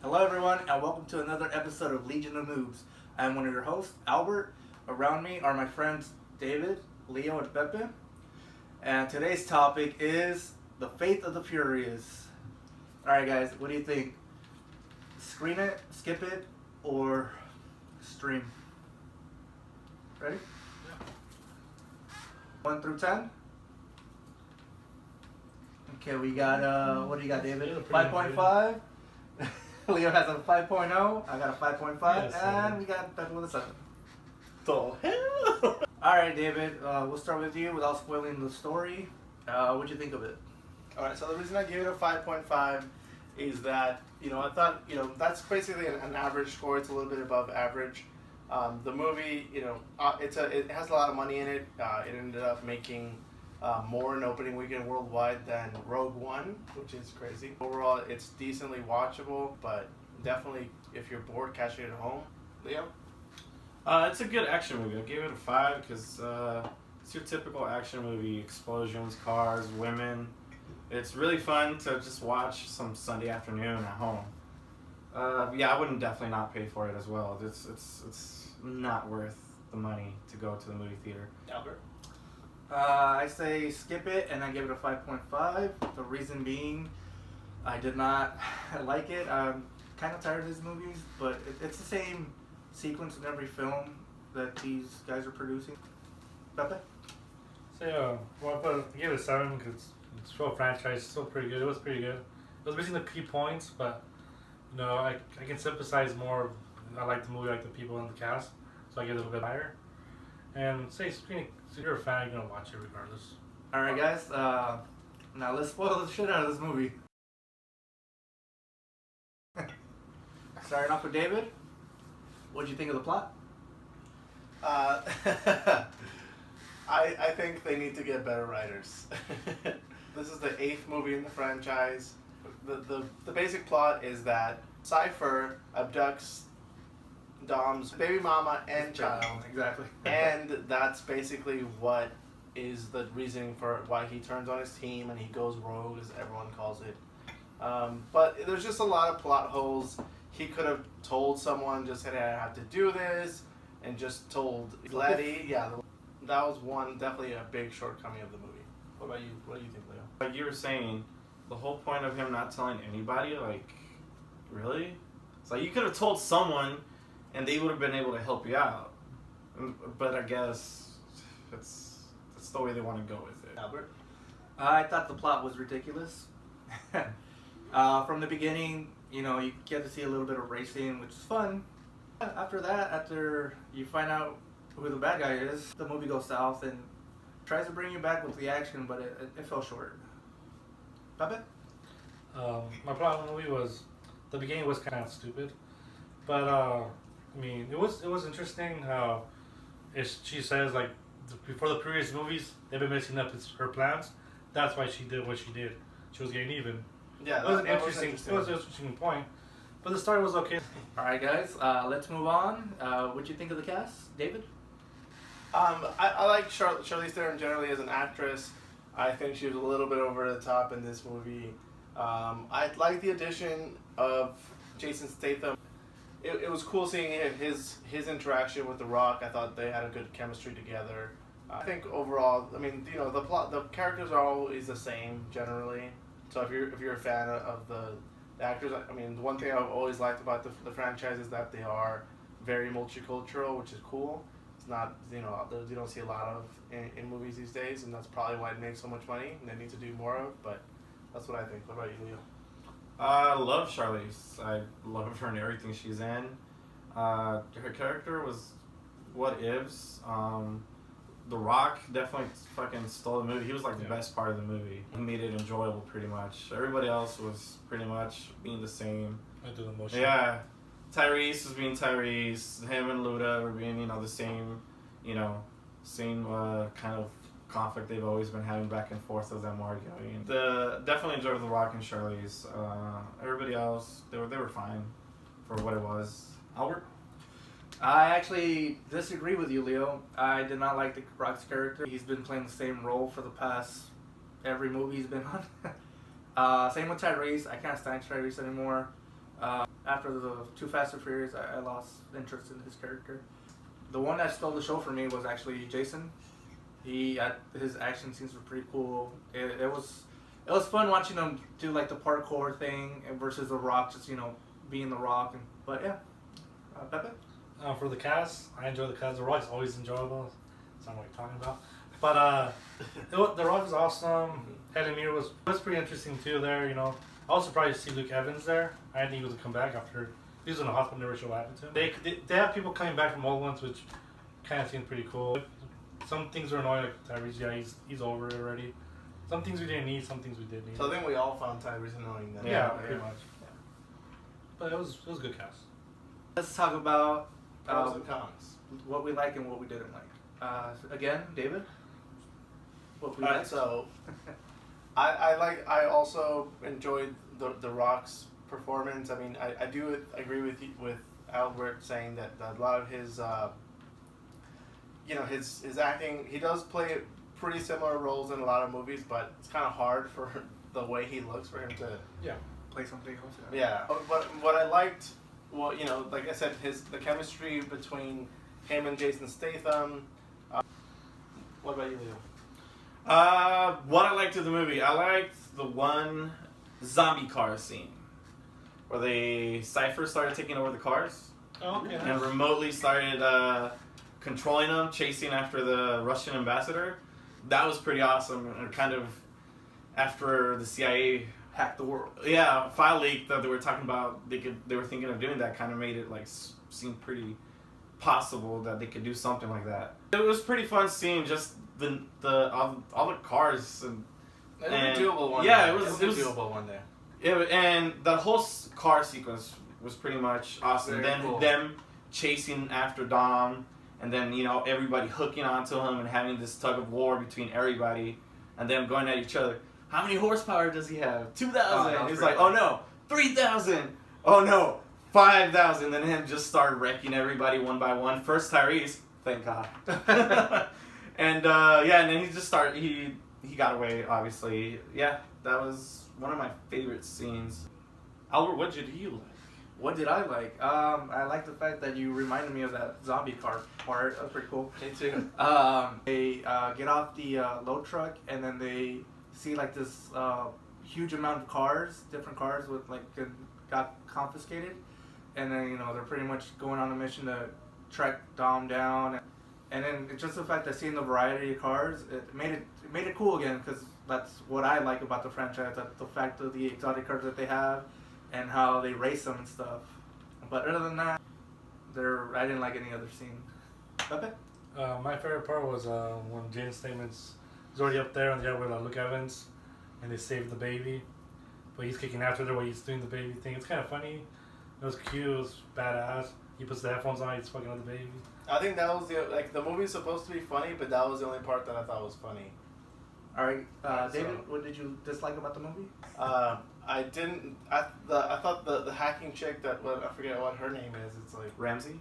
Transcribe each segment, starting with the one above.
Hello, everyone, and welcome to another episode of Legion of Noobs. I'm one of your hosts, Albert. Around me are my friends David, Leo, and Pepe. And today's topic is the fate of the Furious. Alright, guys, what do you think? Screen it, skip it, or stream? Ready? Yeah. 1 through 10? Okay, we got, what do you got, David? 5.5? Leo has a 5.0, I got a 5.5, Yes, and we got Pepe with a 7. The hell? Alright, David, we'll start with you without spoiling the story. What'd you think of it? Alright, so the reason I gave it a 5.5 is that, I thought, that's basically an average score. It's a little bit above average. The movie, it has a lot of money in it. It ended up making more in opening weekend worldwide than Rogue One, which is crazy. Overall, it's decently watchable, but definitely if you're bored, catch it at home. Leo? It's a good action movie. I gave it a 5 because it's your typical action movie: explosions, cars, women. It's really fun to just watch some Sunday afternoon at home. Yeah, I wouldn't definitely not pay for it as well. It's not worth the money to go to the movie theater. Albert? I say skip it, and I give it a 5.5. The reason being, I did not like it. I'm kind of tired of these movies, but it's the same sequence in every film that these guys are producing. Pepe? So I gave it a 7 because it's still a franchise, still pretty good. It was pretty good. It was missing the key points, but I can sympathize more. I like the movie, I like the people in the cast, so I give it a little bit higher. And say, if you're a fan, you're gonna watch it regardless. Alright, guys, now let's spoil the shit out of this movie. Starting off with David, what'd you think of the plot? I think they need to get better writers. This is the 8th movie in the franchise. The basic plot is that Cypher abducts Dom's baby mama and child. Exactly. And that's basically what is the reasoning for why he turns on his team and he goes rogue, as everyone calls it. But there's just a lot of plot holes. He could have told someone, just said, I have to do this, and just told Letty. Yeah, that was definitely a big shortcoming of the movie. What about you? What do you think, Leo? Like you were saying, the whole point of him not telling anybody, like, really? It's like you could have told someone, and they would have been able to help you out. But I guess that's the way they want to go with it. Albert? I thought the plot was ridiculous. From the beginning, you get to see a little bit of racing, which is fun. After that, after you find out who the bad guy is, the movie goes south and tries to bring you back with the action, but it fell short. Pepe? My problem with the movie was the beginning was kind of stupid, but it was interesting how she says like before the previous movies they've been messing up her plans. That's why she did what she did. She was getting even. Yeah, It was an interesting point, but the story was okay. Alright, guys, let's move on. What'd you think of the cast? David? I like Charlize Theron generally as an actress. I think she was a little bit over the top in this movie. I like the addition of Jason Statham. It was cool seeing his interaction with The Rock. I thought they had a good chemistry together. I think overall, the characters are always the same generally. So if you're a fan of the actors, the one thing I've always liked about the franchise is that they are very multicultural, which is cool. It's not, you don't see a lot of in movies these days, and that's probably why it makes so much money and they need to do more of, but that's what I think. What about you, Leo? I love Charlize. I love her and everything she's in. Her character was what ifs. The Rock definitely fucking stole the movie. He was like the best part of the movie. He made it enjoyable pretty much. Everybody else was pretty much being the same. I do the motion. Yeah. Tyrese was being Tyrese. Him and Luda were being, the same, same kind of conflict they've always been having back and forth of them arguing. Definitely enjoyed The Rock and Charlize. Everybody else, they were fine for what it was. Albert? I actually disagree with you, Leo. I did not like the Rock's character. He's been playing the same role for the past every movie he's been on. Same with Tyrese. I can't stand Tyrese anymore. After the Too Fast and Furious, I lost interest in his character. The one that stole the show for me was actually Jason. His action scenes were pretty cool. It was fun watching him do like the parkour thing versus The Rock, just being The Rock. But yeah, Pepe. For the cast, I enjoy the cast. The Rock's always enjoyable. That's not what you're talking about. But The Rock was awesome. Helen Mirren was pretty interesting too. There, I was surprised to see Luke Evans there. I didn't think he was gonna come back after he was in the hospital. Never sure what happened to him. They have people coming back from old ones, which kind of seemed pretty cool. Some things were annoying, like Tyrese. Yeah, he's over it already. Some things we didn't need. Some things we did need. So I think we all found Tyrese annoying then. Yeah, pretty much. Yeah. But it was a good cast. Let's talk about Pros and cons. what we like and what we didn't like. Again, David. What we Alright, liked? so I also enjoyed the Rock's performance. I mean, I do agree with Albert saying that a lot of his his acting, he does play pretty similar roles in a lot of movies, but it's kind of hard for the way he looks for him to Play something else. yeah. But what I liked, well, like I said, the chemistry between him and Jason Statham. What about you, Leo? What I liked of the movie, I liked the one zombie car scene where the Cypher started taking over the cars Oh, okay. and remotely started controlling them, chasing after the Russian ambassador. That was pretty awesome, and kind of after the CIA Hack the world. file leak that they were talking about, they were thinking of doing that, kind of made it like seem pretty possible that they could do something like that. It was pretty fun seeing just all the cars and It was doable one yeah, day. it was doable one day. and the whole car sequence was pretty much awesome. Very Then cool. them chasing after Dom, and then everybody hooking onto him and having this tug of war between everybody, and them going at each other. How many horsepower does he have? 2,000. Oh, He's pretty like, oh no, 3,000. Oh no, 5,000. Then him just started wrecking everybody one by one. First Tyrese, thank God. And and then he just started. He got away, obviously. Yeah, that was one of my favorite scenes. Albert, what did you like? What did I like? I like the fact that you reminded me of that zombie car part. That was pretty cool. Me too. They get off the load truck and then they see like this huge amount of cars, different cars got confiscated, and then they're pretty much going on a mission to track Dom down, and then it's just the fact that seeing the variety of cars, it made it cool again, because that's what I like about the franchise, that the fact of the exotic cars that they have and how they race them and stuff. But other than that, I didn't like any other scene. Pepe? My favorite part was when Jaden Statement's is already up there and they're with Luke Evans, and they save the baby, but he's kicking after her while he's doing the baby thing. It's kind of funny. It was cute. It was badass. He puts the headphones on. He's fucking with the baby. I think that was the movie's supposed to be funny, but that was the only part that I thought was funny. All right, David, what did you dislike about the movie? I didn't. I thought the hacking chick I forget what her name is. It's like Ramsey?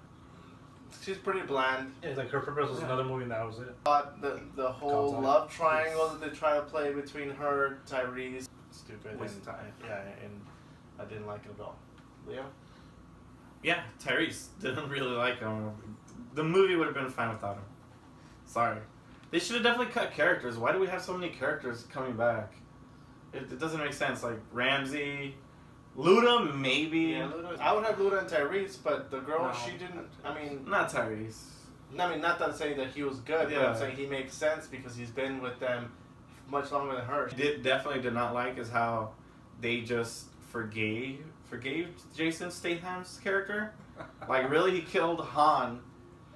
she's pretty bland. Yeah, like her purpose was another movie and that was it. The whole Comes love triangle that they try to play between her, Tyrese, stupid. Waste of time. Yeah, and I didn't like it at all. Leo? Yeah, Tyrese. Didn't really like him. The movie would have been fine without him. Sorry. They should have definitely cut characters. Why do we have so many characters coming back? It doesn't make sense. Like Ramsey, Luda, maybe. Yeah, Luda. I would have Luda and Tyrese, but the girl, No. she didn't. I mean, Not Tyrese. I mean, not that I'm saying that he was good, but Yeah. I'm saying he makes sense because he's been with them much longer than her. Definitely did not like is how they just forgave Jason Statham's character. Like, really, he killed Han,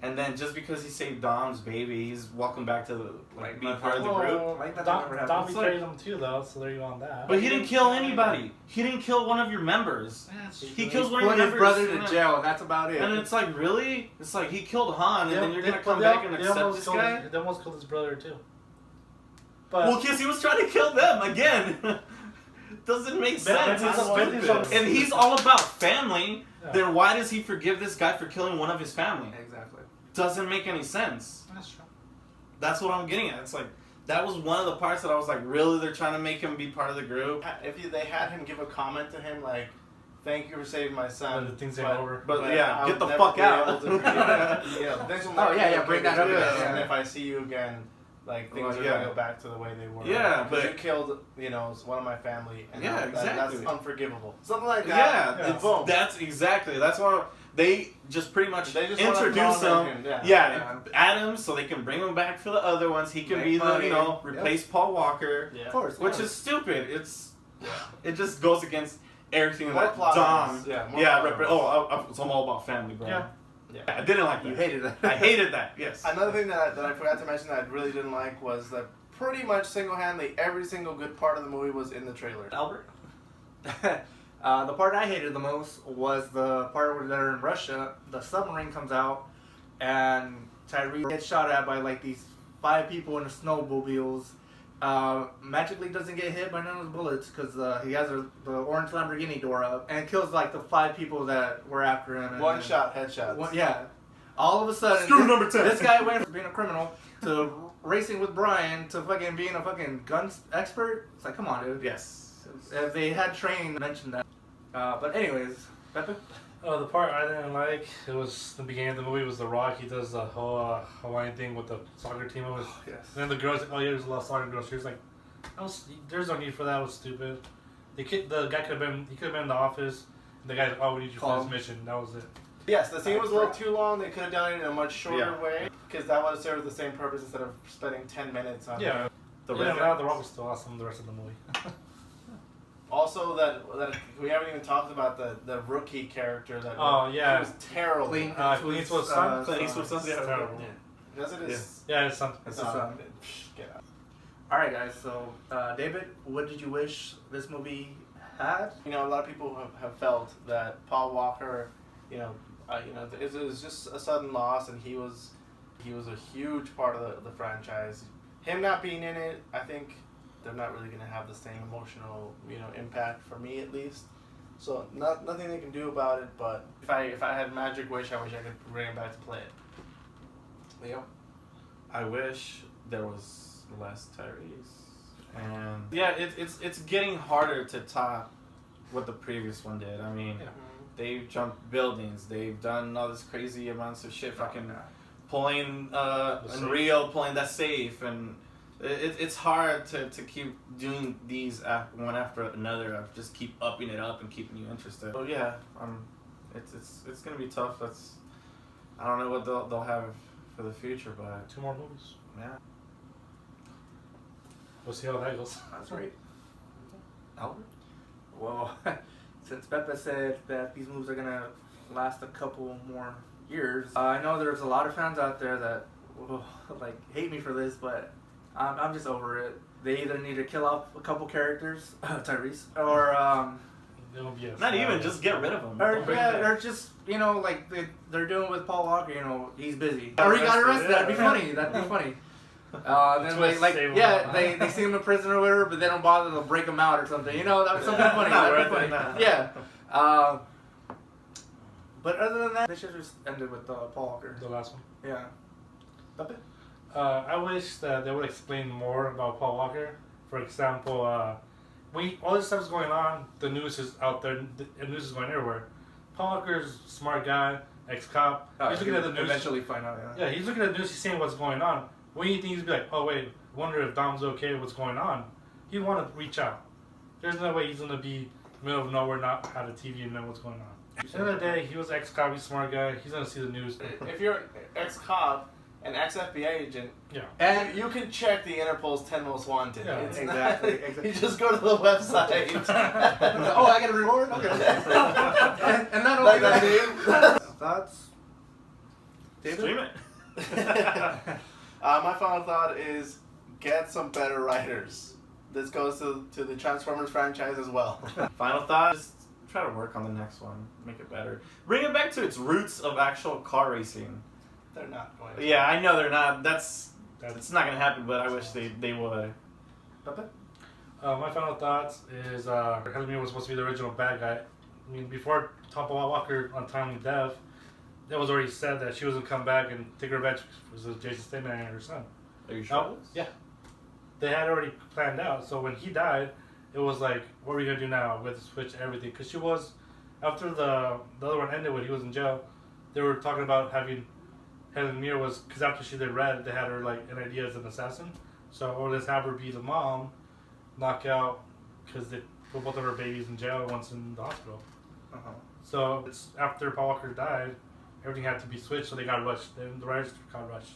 and then just because he saved Dom's baby, he's welcome back to being part of the group. Like that Dom never happened. betrayed him too, though, so there you go on that. But he didn't kill anybody. He didn't kill one of your members. He kills one of your Put his members. brother and to jail, and that's about it. And it's like, really? It's like, he killed Han, and then you're going to They- come they back al- and they accept almost this killed guy? They almost killed his brother too. But Well, because he was trying to kill them again. Doesn't make sense. Ben's It's on- stupid. And he's all about family. Yeah. Then why does he forgive this guy for killing one of his family? Exactly. Doesn't make any sense. that's true. That's what I'm getting at. It's like, that was one of the parts that I was like, really? They're trying to make him be part of the group? If they had him give a comment to him like, thank you for saving my son. The things ain't over. But yeah, I'll get the never fuck be out. able to forgive it. Yeah, things will never Oh, yeah, be yeah, okay bring that up between again, us, yeah. And if I see you again, like things are yeah. gonna go back to the way they were. Yeah, because but- you killed, one of my family, and Yeah, that's exactly. unforgivable. Something like that. Yeah, Yeah. it's, Boom. that's exactly. That's why they just pretty much They just wanna introduce throw him. him in, Yeah, Adam, so they can bring him back for the other ones. He can Make be the money. replace Paul Walker, Yeah. Of course. which is stupid. It just goes against everything More that plot Dom. holes. Yeah, more Yeah, plot holes. so I'm all about family, bro. Yeah. Yeah. I didn't like that. You hated that. I hated that. Yes. Another thing that I forgot to mention that I really didn't like was that pretty much single-handedly every single good part of the movie was in the trailer. Albert. The part I hated the most was the part where they're in Russia. The submarine comes out, and Tyrese gets shot at by like these 5 people in the snowmobiles. Magically doesn't get hit by none of the bullets because he has the orange Lamborghini door up, and kills like the 5 people that were after him. One shot, headshots. Yeah. All of a sudden, Screw number 10. This guy went from being a criminal to racing with Brian to fucking being a fucking guns expert. It's like, come on, dude. Yes. If they had training, mentioned that. But anyways, Pepe? The part I didn't like, it was the beginning of the movie was The Rock. He does the whole Hawaiian thing with the soccer team. It was, Yes. and then the girls, oh yeah, there's a lot of soccer girls. She was like, there's no need for that. It was stupid. The guy could have been in the office. The guy's, oh, we need you for this mission. That was it. Yes, the scene was a little too long. They could have done it in a much shorter Yeah. way because that would have served the same purpose instead of spending 10 minutes on it. Yeah. The Yeah, red now The Rock was still awesome the rest of the movie. Also, that we haven't even talked about the rookie character that Oh, yeah. he was terrible. Clint Clint Eastwood's son? Clint Eastwood's son? It's Yeah. terrible. Does it? Is Yeah, it's something. It's just, get out. Alright, guys, so, David, what did you wish this movie had? A lot of people have felt that Paul Walker, it was just a sudden loss, and he was a huge part of the franchise. Him not being in it, I think they're not really going to have the same emotional, impact for me at least. So nothing they can do about it. But if I had a magic wish, I wish I could bring him back to play it. Leo, I wish there was less Tyrese, and yeah, it's getting harder to top what the previous one did. I mean, they've jumped buildings, they've done all this crazy amounts of shit, fucking pulling in Rio, pulling that safe, and it's hard to keep doing these one after another. Just keep upping it up and keeping you interested. So yeah, it's gonna be tough. I don't know what they'll have for the future, but 2 more movies. yeah. We'll see how that goes. That's right. Albert? Well, since Pepe said that these movies are gonna last a couple more years, I know there's a lot of fans out there that will, hate me for this, but I'm just over it. They either need to kill off a couple characters, Tyrese, or It'll be a Not even, just get rid of them. or just they're doing with Paul Walker. He's busy, or he got arrested. That'd be funny. That'd be funny. Then they see him in prison or whatever, but they don't bother to break him out or something. That's something funny. That'd be funny. Nah. Yeah. But other than that, they should just ended with Paul Walker. The last one. Yeah. Pepe? I wish that they would explain more about Paul Walker. For example, when all this stuff's going on, the news is out there. The news is going everywhere. Paul Walker's a smart guy, ex-cop. He's looking at the news. Eventually find out. Yeah, he's looking at the news. He's seeing what's going on. When you think he'd be like, oh wait, wonder if Dom's okay with what's going on? He'd want to reach out. There's no way he's gonna be in the middle of nowhere, not have a TV and know what's going on. At the end of the day, he was ex-cop. He's a smart guy. He's gonna see the news. if you're an ex-cop, an ex-FBI agent, Yeah. and you can check the Interpol's 10 Most Wanted. Yeah, It's exactly. You just go to the website. Oh, I get a reward? Okay. and not only Like that that. Thoughts? David? Stream it. My final thought is get some better writers. This goes to the Transformers franchise as well. Final thought, just try to work on the next one. Make it better. Bring it back to its roots of actual car racing. They're not going to. Yeah, I know they're not. It's not going to happen, but I wish they would. Pepe? My final thoughts is Helen Mirren was supposed to be the original bad guy. I mean, before Tom Walker untimely death, it was already said that she was going to come back and take revenge for Jason Statham and her son. Are you sure? Yeah. They had already planned out. So when he died, it was like, what are we going to do now? We have to switch everything. Because she was after the other one ended when he was in jail, they were talking about having Helen Mirren was because after she did Red, they had her like an idea as an assassin. So or let's have her be the mom, knock out because they put both of her babies in jail, once in the hospital. Uh-huh. So it's after Paul Walker died, everything had to be switched, so they got rushed. Then the writers got rushed.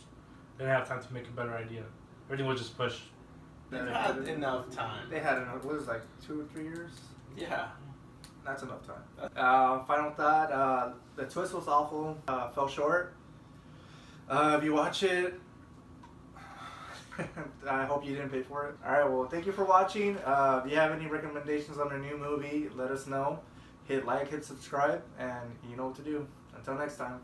They didn't have time to make a better idea. Everything was just pushed. They had enough time. They had enough. What was it, like 2 or 3 years? Yeah. That's enough time. Final thought. The twist was awful. Fell short. If you watch it, I hope you didn't pay for it. Alright, well, thank you for watching. If you have any recommendations on a new movie, let us know. Hit like, hit subscribe, and you know what to do. Until next time.